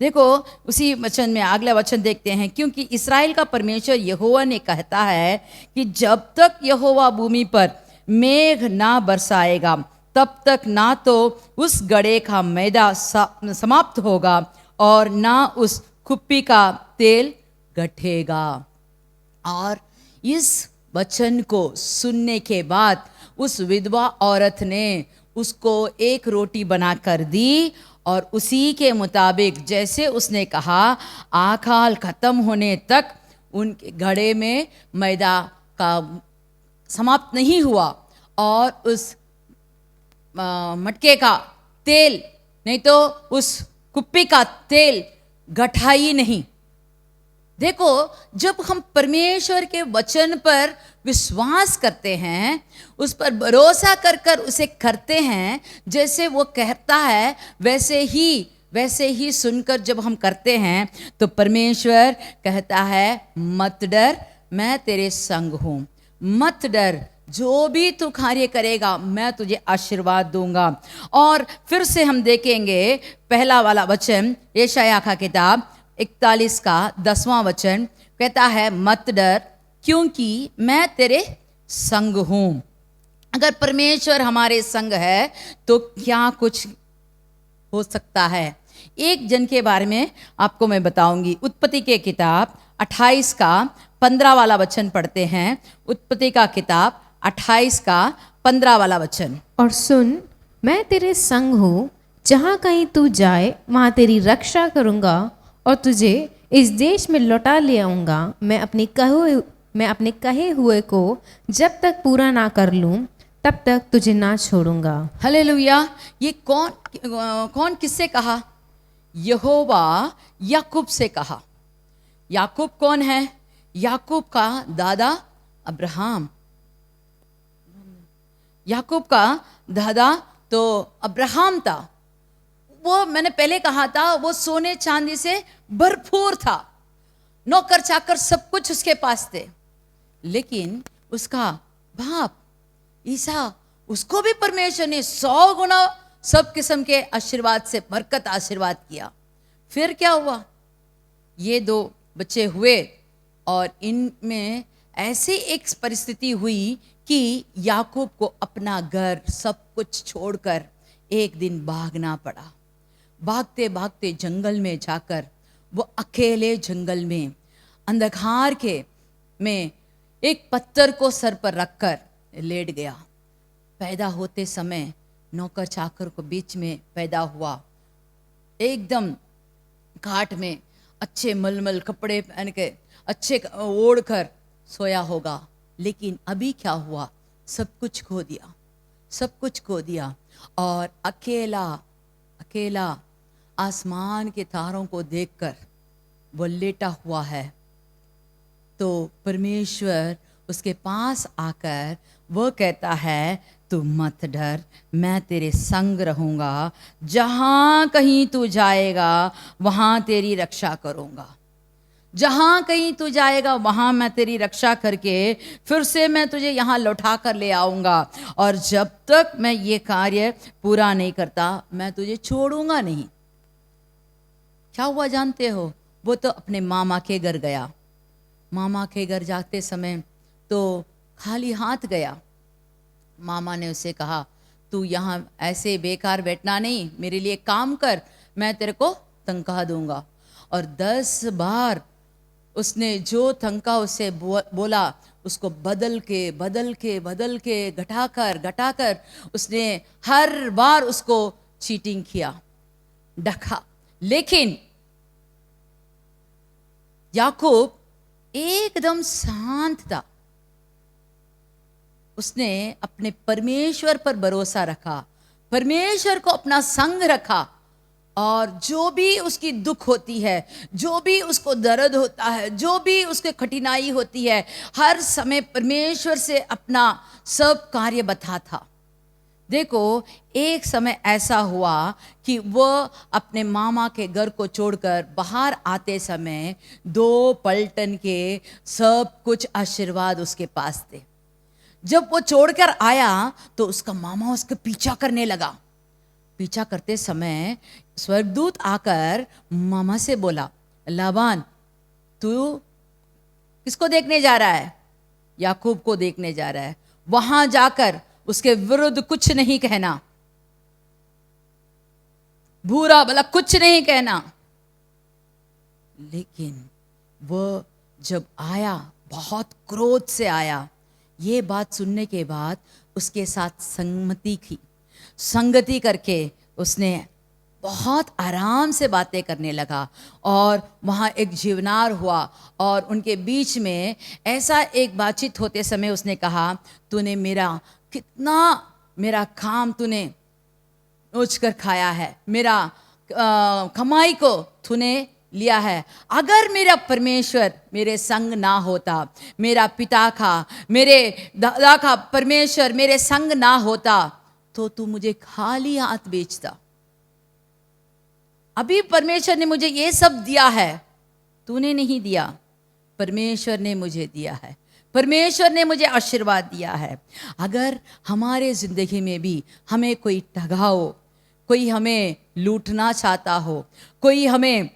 Speaker 2: देखो उसी वचन में अगला वचन देखते हैं, क्योंकि इस्राएल का परमेश्वर यहोवा ने कहता है कि जब तक यहोवा भूमि पर मेघ ना बरसाएगा तब तक ना तो उस गड़े का मैदा समाप्त होगा और ना उस कुप्पी का तेल घटेगा। और इस वचन को सुनने के बाद उस विधवा औरत ने उसको एक रोटी बनाकर दी, और उसी के मुताबिक जैसे उसने कहा आखाल खत्म होने तक उनके घड़े में मैदा का समाप्त नहीं हुआ, और उस मटके का तेल नहीं तो उस कुप्पी का तेल घटा ही नहीं। देखो जब हम परमेश्वर के वचन पर विश्वास करते हैं, उस पर भरोसा कर कर उसे करते हैं, जैसे वो कहता है वैसे ही सुनकर जब हम करते हैं तो परमेश्वर कहता है मत डर, मैं तेरे संग हूं, मत डर, जो भी तू कार्य करेगा मैं तुझे आशीर्वाद दूंगा। और फिर से हम देखेंगे पहला वाला वचन यशायाह का किताब 41 का 10वां वचन कहता है मत डर, क्योंकि मैं तेरे संग हूं। अगर परमेश्वर हमारे संग है तो क्या कुछ हो सकता है। एक जन के बारे में आपको मैं बताऊंगी। उत्पत्ति के किताब 28 का 15 वाला वचन पढ़ते हैं। उत्पत्ति का किताब 28 का 15 वाला वचन।
Speaker 1: और सुन, मैं तेरे संग हूँ, जहाँ कहीं तू जाए वहाँ तेरी रक्षा करूँगा और तुझे इस देश में लौटा ले आऊँगा। मैं अपने कहे हुए को जब तक पूरा ना कर लूँ तब तक तुझे ना छोड़ूंगा।
Speaker 2: हालेलुया। ये कौन किससे कहा? यहोवा याकूब से कहा। याकूब कौन है? याकूब का दादा अब्राहम। याकूब का दादा तो अब्राहम था। वो मैंने पहले कहा था वो सोने चांदी से भरपूर था, नौकर चाकर सब कुछ उसके पास थे। लेकिन उसका बाप ईसा, उसको भी परमेश्वर ने 100 गुना सब किस्म के आशीर्वाद से बरकत आशीर्वाद किया। फिर क्या हुआ? ये 2 बच्चे हुए और इनमें ऐसी एक परिस्थिति हुई कि याकूब को अपना घर सब कुछ छोड़कर एक दिन भागना पड़ा। भागते भागते जंगल में जाकर वो अकेले जंगल में अंधकार के में एक पत्थर को सर पर रखकर लेट गया। पैदा होते समय नौकर चाकर को बीच में पैदा हुआ, एकदम घाट में अच्छे मलमल कपड़े पहन के अच्छे ओढ़ कर सोया होगा। लेकिन अभी क्या हुआ? सब कुछ खो दिया, सब कुछ खो दिया, और अकेला अकेला आसमान के तारों को देखकर वो लेटा हुआ है। तो परमेश्वर उसके पास आकर वो कहता है तू मत डर, मैं तेरे संग रहूंगा, जहां कहीं तू जाएगा वहां तेरी रक्षा करूंगा। जहां कहीं तू जाएगा वहां मैं तेरी रक्षा करके फिर से मैं तुझे यहां लौटा कर ले आऊंगा, और जब तक मैं ये कार्य पूरा नहीं करता मैं तुझे छोड़ूंगा नहीं। क्या हुआ जानते हो? वो तो अपने मामा के घर गया। मामा के घर जाते समय तो खाली हाथ गया। मामा ने उसे कहा तू यहाँ ऐसे बेकार बैठना नहीं, मेरे लिए काम कर, मैं तेरे को तनख्वाह दूंगा। और 10 बार उसने जो तनख्वाह उसे बोला उसको बदल के घटाकर उसने हर बार उसको चीटिंग किया, डका। लेकिन याकूब एकदम शांत था। उसने अपने परमेश्वर पर भरोसा रखा। परमेश्वर को अपना संग रखा, और जो भी उसकी दुख होती है, जो भी उसको दर्द होता है, जो भी उसके कठिनाई होती है, हर समय परमेश्वर से अपना सब कार्य बता था। देखो, एक समय ऐसा हुआ कि वह अपने मामा के घर को छोड़कर बाहर आते समय 2 पलटन के सब कुछ आशीर्वाद उसके पास थे। जब वो छोड़कर आया तो उसका मामा उसके पीछा करने लगा। पीछा करते समय स्वर्गदूत आकर मामा से बोला, लाबान, तू किसको देखने जा रहा है? याकूब को देखने जा रहा है। वहां जाकर उसके विरुद्ध कुछ नहीं कहना, बुरा भला कुछ नहीं कहना। लेकिन वह जब आया, बहुत क्रोध से आया। ये बात सुनने के बाद उसके साथ संगति करके उसने बहुत आराम से बातें करने लगा, और वहाँ एक जीवनार हुआ, और उनके बीच में ऐसा एक बातचीत होते समय उसने कहा, तूने मेरा काम तूने नोच कर खाया है, मेरा कमाई को तूने लिया है। अगर मेरा परमेश्वर मेरे संग ना होता, मेरा पिता का, मेरे दादा का परमेश्वर मेरे संग ना होता, तो तू मुझे खाली हाथ बेचता। अभी परमेश्वर ने मुझे ये सब दिया है, तूने नहीं दिया, परमेश्वर ने मुझे दिया है, परमेश्वर ने मुझे आशीर्वाद दिया है। अगर हमारे जिंदगी में भी हमें कोई ठगा हो, कोई हमें लूटना चाहता हो, कोई हमें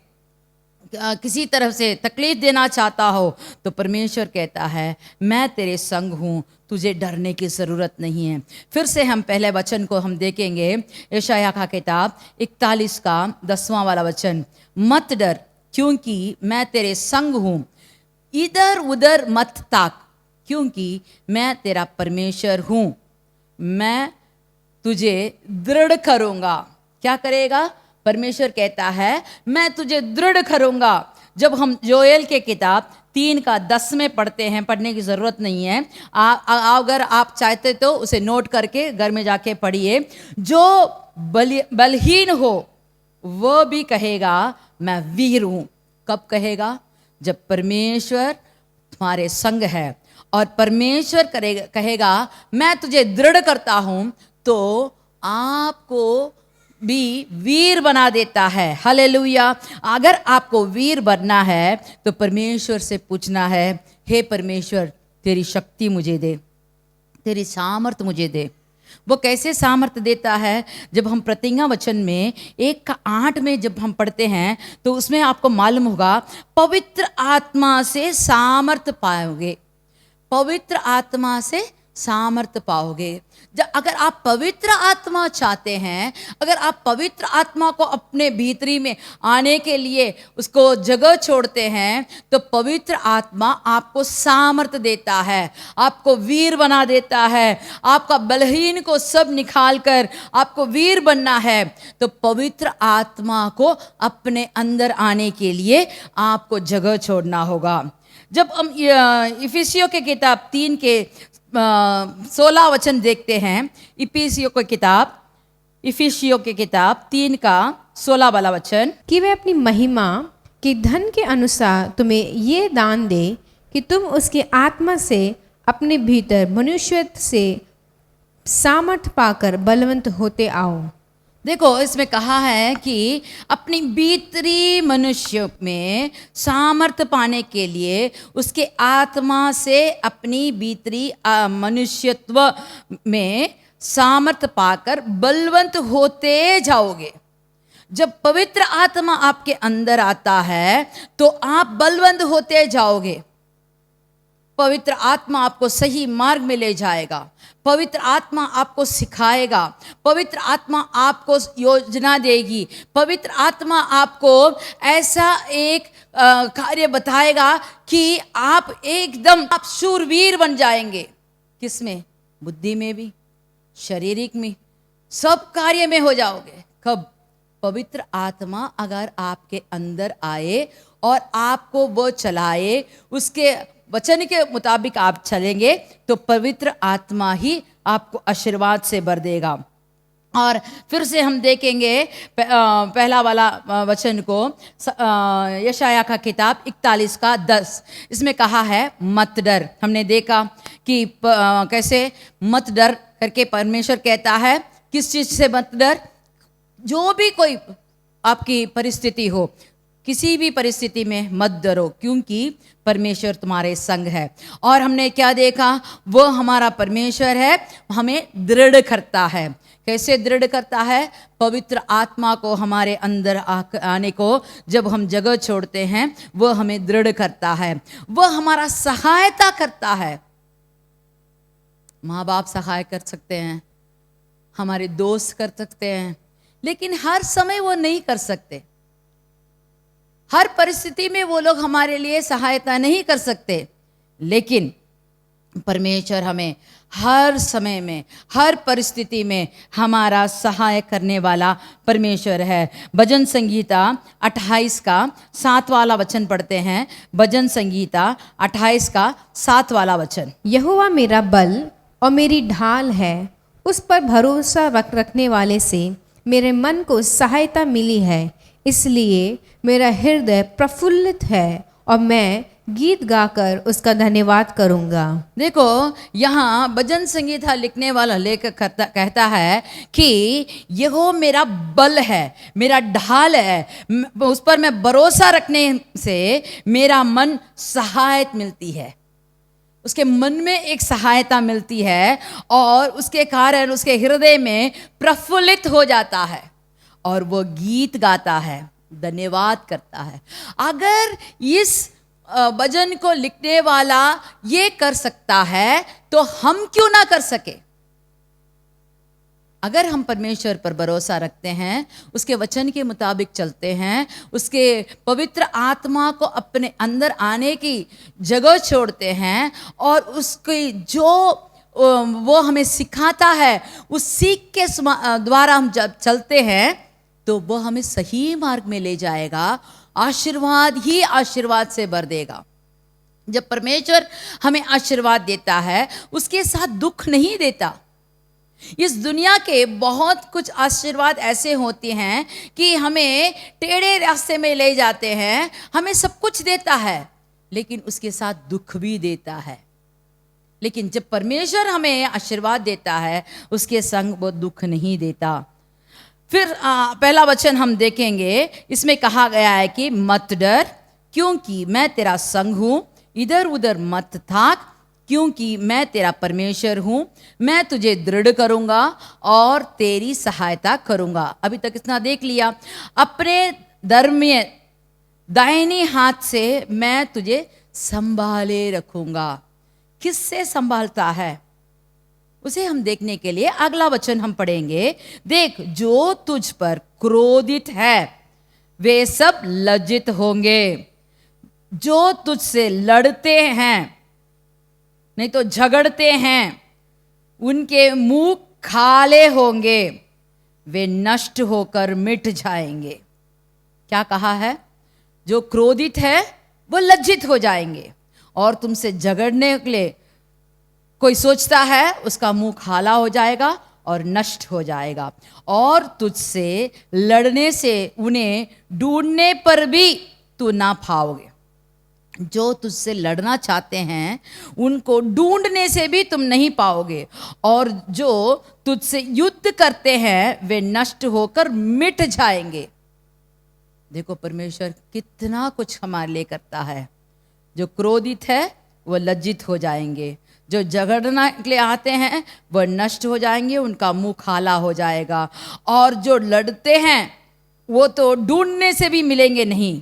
Speaker 2: किसी तरह से तकलीफ देना चाहता हो, तो परमेश्वर कहता है, मैं तेरे संग हूँ, तुझे डरने की ज़रूरत नहीं है। फिर से हम पहले वचन को हम देखेंगे, यशायाह का किताब 41 का 10वां वाला वचन, मत डर क्योंकि मैं तेरे संग हूँ, इधर उधर मत ताक क्योंकि मैं तेरा परमेश्वर हूँ, मैं तुझे दृढ़ करूँगा। क्या करेगा? परमेश्वर कहता है, मैं तुझे दृढ़ करूँगा। जब हम योएल के किताब 3 का 10 में पढ़ते हैं, पढ़ने की ज़रूरत नहीं है, अगर आप चाहते तो उसे नोट करके घर में जाके पढ़िए। जो बलहीन हो वह भी कहेगा मैं वीर हूँ। कब कहेगा? जब परमेश्वर तुम्हारे संग है, और परमेश्वर कहेगा मैं तुझे दृढ़ करता हूँ, तो आपको भी वीर बना देता है। हालेलुया। अगर आपको वीर बनना है तो परमेश्वर से पूछना है, हे परमेश्वर तेरी शक्ति मुझे दे, तेरी सामर्थ मुझे दे। वो कैसे सामर्थ देता है? जब हम प्रतिज्ञा वचन में 1:8 में जब हम पढ़ते हैं तो उसमें आपको मालूम होगा, पवित्र आत्मा से सामर्थ पाओगे, पवित्र आत्मा से सामर्थ पाओगे। जब अगर आप पवित्र आत्मा चाहते हैं, अगर आप पवित्र आत्मा को अपने भीतरी में आने के लिए उसको जगह छोड़ते हैं, तो पवित्र आत्मा आपको सामर्थ देता है, आपको वीर बना देता है। आपका बलहीन को सब निकाल कर आपको वीर बनना है, तो पवित्र आत्मा को अपने अंदर आने के लिए आपको जगह छोड़ना होगा। जब हम इफिसियों के किताब 3 के 16 वचन देखते हैं, इफिसियों के किताब 3 का 16 वाला वचन,
Speaker 1: कि वे अपनी महिमा के धन के अनुसार तुम्हें ये दान दे कि तुम उसके आत्मा से अपने भीतर मनुष्यत्व से सामर्थ पाकर बलवंत होते आओ।
Speaker 2: देखो, इसमें कहा है कि अपनी भीतरी मनुष्य में सामर्थ पाने के लिए उसके आत्मा से अपनी भीतरी मनुष्यत्व में सामर्थ पाकर बलवंत होते जाओगे। जब पवित्र आत्मा आपके अंदर आता है तो आप बलवंत होते जाओगे। पवित्र आत्मा आपको सही मार्ग में ले जाएगा, पवित्र आत्मा आपको सिखाएगा, पवित्र आत्मा आपको योजना देगी, पवित्र आत्मा आपको ऐसा एक कार्य बताएगा कि आप एकदम आप शूरवीर बन जाएंगे। किसमें? बुद्धि में भी, शारीरिक में, सब कार्य में हो जाओगे। कब? पवित्र आत्मा अगर आपके अंदर आए और आपको वो चलाए, उसके वचन के मुताबिक आप चलेंगे, तो पवित्र आत्मा ही आपको आशीर्वाद से भर देगा। और फिर से हम देखेंगे पहला वाला वचन को, यशाया का किताब 41 का 10। इसमें कहा है मत डर। हमने देखा कि कैसे मत डर करके परमेश्वर कहता है। किस चीज़ से मत डर? जो भी कोई आपकी परिस्थिति हो, किसी भी परिस्थिति में मत डरो, क्योंकि परमेश्वर तुम्हारे संग है। और हमने क्या देखा? वो हमारा परमेश्वर है, हमें दृढ़ करता है। कैसे दृढ़ करता है? पवित्र आत्मा को हमारे अंदर आने को जब हम जगह छोड़ते हैं, वो हमें दृढ़ करता है, वो हमारा सहायता करता है। माँ बाप सहाय कर सकते हैं, हमारे दोस्त कर सकते हैं, लेकिन हर समय वो नहीं कर सकते। हर परिस्थिति में वो लोग हमारे लिए सहायता नहीं कर सकते, लेकिन परमेश्वर हमें हर समय में, हर परिस्थिति में हमारा सहाय करने वाला परमेश्वर है। भजन संगीता 28 का 7 वाला वचन पढ़ते हैं। भजन संगीता 28 का 7 वाला वचन।
Speaker 1: यहोवा मेरा बल और मेरी ढाल है, उस पर भरोसा रखने वाले से मेरे मन को सहायता मिली है, इसलिए मेरा हृदय प्रफुल्लित है और मैं गीत गाकर उसका धन्यवाद करूंगा। देखो, यहाँ भजन संगीता लिखने वाला लेखक कहता है कि यहो मेरा बल है, मेरा ढाल है, उस पर मैं भरोसा रखने से मेरा मन सहायता मिलती है। उसके मन में एक सहायता मिलती है और उसके कारण उसके हृदय में प्रफुल्लित हो जाता है और वो गीत गाता है, धन्यवाद करता है। अगर इस भजन को लिखने वाला ये कर सकता है तो हम क्यों ना कर सके? अगर हम परमेश्वर पर भरोसा रखते हैं, उसके वचन के मुताबिक चलते हैं, उसके पवित्र आत्मा को अपने अंदर आने की जगह छोड़ते हैं और उसकी जो वो हमें सिखाता है, उस सीख के द्वारा हम जब चलते हैं तो वो हमें सही मार्ग में ले जाएगा, आशीर्वाद ही आशीर्वाद से भर देगा। जब परमेश्वर हमें आशीर्वाद देता है, उसके साथ दुख नहीं देता। इस दुनिया के बहुत कुछ आशीर्वाद ऐसे होते हैं कि हमें टेढ़े रास्ते में ले जाते हैं, हमें सब कुछ देता है लेकिन उसके साथ दुख भी देता है। लेकिन जब परमेश्वर हमें आशीर्वाद देता है, उसके संग वो दुख नहीं देता। फिर पहला वचन हम देखेंगे, इसमें कहा गया है कि मत डर क्योंकि मैं तेरा संग हूं, इधर उधर मत थाक क्योंकि मैं तेरा परमेश्वर हूं, मैं तुझे दृढ़ करूंगा और तेरी सहायता करूंगा। अभी तक इतना देख लिया। अपने धर्मीय दाहिनी हाथ से मैं तुझे संभाले रखूंगा। किससे संभालता है उसे हम देखने के लिए अगला वचन हम पढ़ेंगे। देख, जो तुझ पर क्रोधित है वे सब लज्जित होंगे, जो तुझसे लड़ते हैं नहीं तो झगड़ते हैं उनके मुंह खाले होंगे, वे नष्ट होकर मिट जाएंगे। क्या कहा है? जो क्रोधित है वो लज्जित हो जाएंगे, और तुमसे झगड़ने के लिए कोई सोचता है उसका मुंह खाला हो जाएगा और नष्ट हो जाएगा, और तुझसे लड़ने से उन्हें ढूंढने पर भी तू ना पाओगे। जो तुझसे लड़ना चाहते हैं उनको ढूंढने से भी तुम नहीं पाओगे, और जो तुझसे युद्ध करते हैं वे नष्ट होकर मिट जाएंगे। देखो परमेश्वर कितना कुछ हमारे लिए करता है। जो क्रोधित है वो लज्जित हो जाएंगे, जो झगड़ने के लिए आते हैं वह नष्ट हो जाएंगे, उनका मुंह खाला हो जाएगा, और जो लड़ते हैं वो तो ढूंढने से भी मिलेंगे नहीं,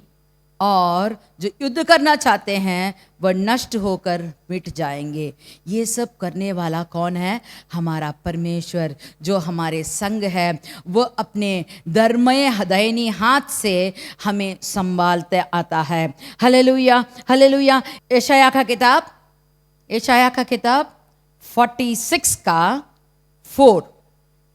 Speaker 1: और जो युद्ध करना चाहते हैं वह नष्ट होकर मिट जाएंगे। ये सब करने वाला कौन है? हमारा परमेश्वर, जो हमारे संग है। वो अपने धर्मय दाहिनी हाथ से हमें संभालते आता है। Hallelujah, hallelujah. यशाया का किताब 46 का 4।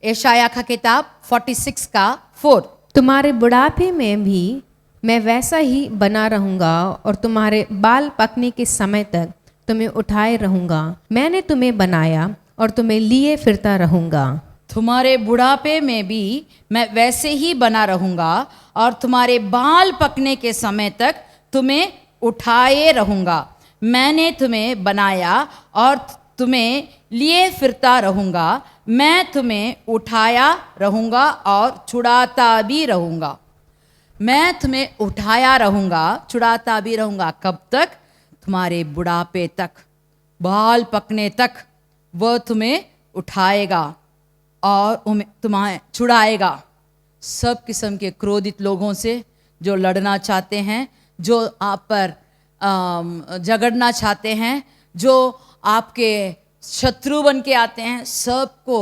Speaker 1: यशाया का किताब 46 का 4। तुम्हारे बुढ़ापे में भी मैं वैसा ही बना रहूंगा और तुम्हारे बाल पकने के समय तक तुम्हें उठाए रहूंगा। मैंने तुम्हें बनाया और तुम्हें लिए फिरता रहूंगा।
Speaker 2: तुम्हारे बुढ़ापे में भी मैं वैसे ही बना रहूंगा और तुम्हारे बाल पकने के समय तक तुम्हें उठाए रहूंगा। मैंने तुम्हें बनाया और तुम्हें लिए फिरता रहूंगा। मैं तुम्हें उठाया रहूंगा और छुड़ाता भी रहूंगा। मैं तुम्हें उठाया रहूंगा, छुड़ाता भी रहूंगा। कब तक? तुम्हारे बुढ़ापे तक, बाल पकने तक वह तुम्हें उठाएगा और तुम्हें छुड़ाएगा। सब किस्म के क्रोधित लोगों से जो लड़ना चाहते हैं, जो आप पर झगड़ना चाहते हैं, जो आपके शत्रु बन के आते हैं, सबको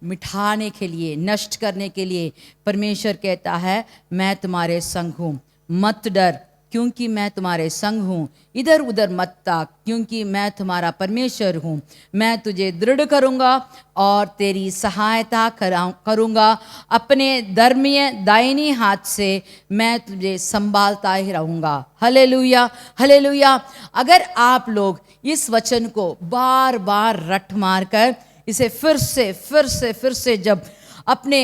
Speaker 2: मिटाने के लिए, नष्ट करने के लिए परमेश्वर कहता है मैं तुम्हारे संग हूँ। मत डर क्योंकि मैं तुम्हारे संग हूँ। इधर उधर मत ताक क्योंकि मैं तुम्हारा परमेश्वर हूँ। मैं तुझे दृढ़ करूँगा और तेरी सहायता करूँगा। अपने धर्मीय दाहिनी हाथ से मैं तुझे संभालता ही रहूँगा। Hallelujah, hallelujah. अगर आप लोग इस वचन को बार बार रट मार कर इसे फिर से जब अपने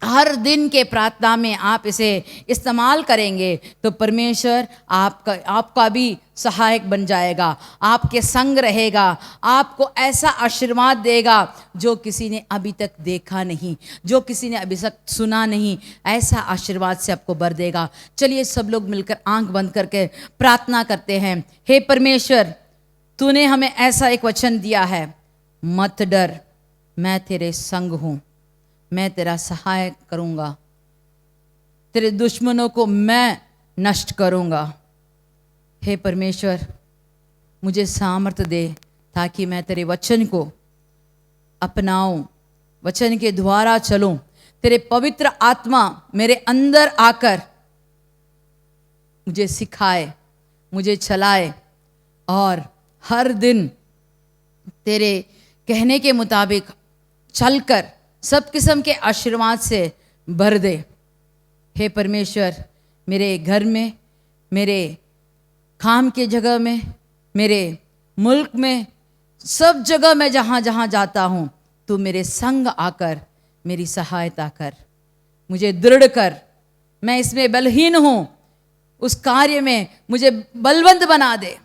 Speaker 2: हर दिन के प्रार्थना में आप इसे इस्तेमाल करेंगे तो परमेश्वर आपका भी सहायक बन जाएगा, आपके संग रहेगा, आपको ऐसा आशीर्वाद देगा जो किसी ने अभी तक देखा नहीं, जो किसी ने अभी तक सुना नहीं। ऐसा आशीर्वाद से आपको भर देगा। चलिए सब लोग मिलकर आंख बंद करके प्रार्थना करते हैं। हे परमेश्वर, तूने हमें ऐसा एक वचन दिया है, मत डर, मैं तेरे संग हूँ, मैं तेरा सहायक करूँगा, तेरे दुश्मनों को मैं नष्ट करूँगा। हे परमेश्वर, मुझे सामर्थ्य दे ताकि मैं तेरे वचन को अपनाऊं, वचन के द्वारा चलूं। तेरे पवित्र आत्मा मेरे अंदर आकर मुझे सिखाए, मुझे चलाए और हर दिन तेरे कहने के मुताबिक चलकर सब किस्म के आशीर्वाद से भर दे। हे परमेश्वर, मेरे घर में, मेरे काम के जगह में, मेरे मुल्क में, सब जगह मैं जहाँ जहाँ जाता हूँ, तू मेरे संग आकर मेरी सहायता कर, मुझे दृढ़ कर। मैं इसमें बलहीन हूँ, उस कार्य में मुझे बलवंत बना दे।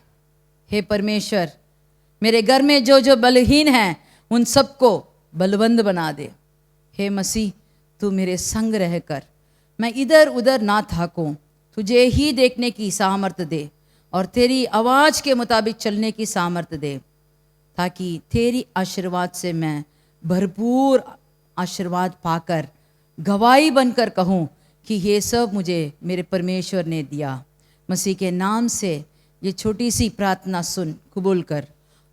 Speaker 2: हे परमेश्वर, मेरे घर में जो जो बलहीन हैं उन सबको बलवंत बना दे। हे मसीह, तू मेरे संग रहकर मैं इधर उधर ना थाकूं, तुझे ही देखने की सामर्थ्य दे और तेरी आवाज़ के मुताबिक चलने की सामर्थ्य दे, ताकि तेरी आशीर्वाद से मैं भरपूर आशीर्वाद पाकर गवाही बनकर कहूँ कि ये सब मुझे मेरे परमेश्वर ने दिया। मसीह के नाम से ये छोटी सी प्रार्थना सुन, कबूल कर।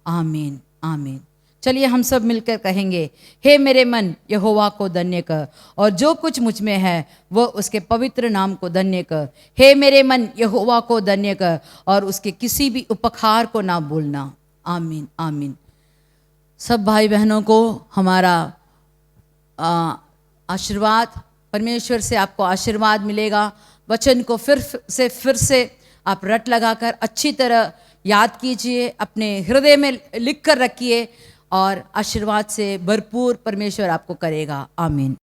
Speaker 2: आमीन, आमीन। चलिए हम सब मिलकर कहेंगे, हे मेरे मन यहोवा को धन्य कर और जो कुछ मुझ में है वह उसके पवित्र नाम को धन्य कर। हे मेरे मन यहोवा को धन्य कर और उसके किसी भी उपकार को ना भूलना। आमीन, आमीन। सब भाई बहनों को हमारा आशीर्वाद, परमेश्वर से आपको आशीर्वाद मिलेगा। वचन को फिर से आप रट लगाकर अच्छी तरह याद कीजिए, अपने हृदय में लिख कर रखिए और आशीर्वाद से भरपूर परमेश्वर आपको करेगा। आमीन।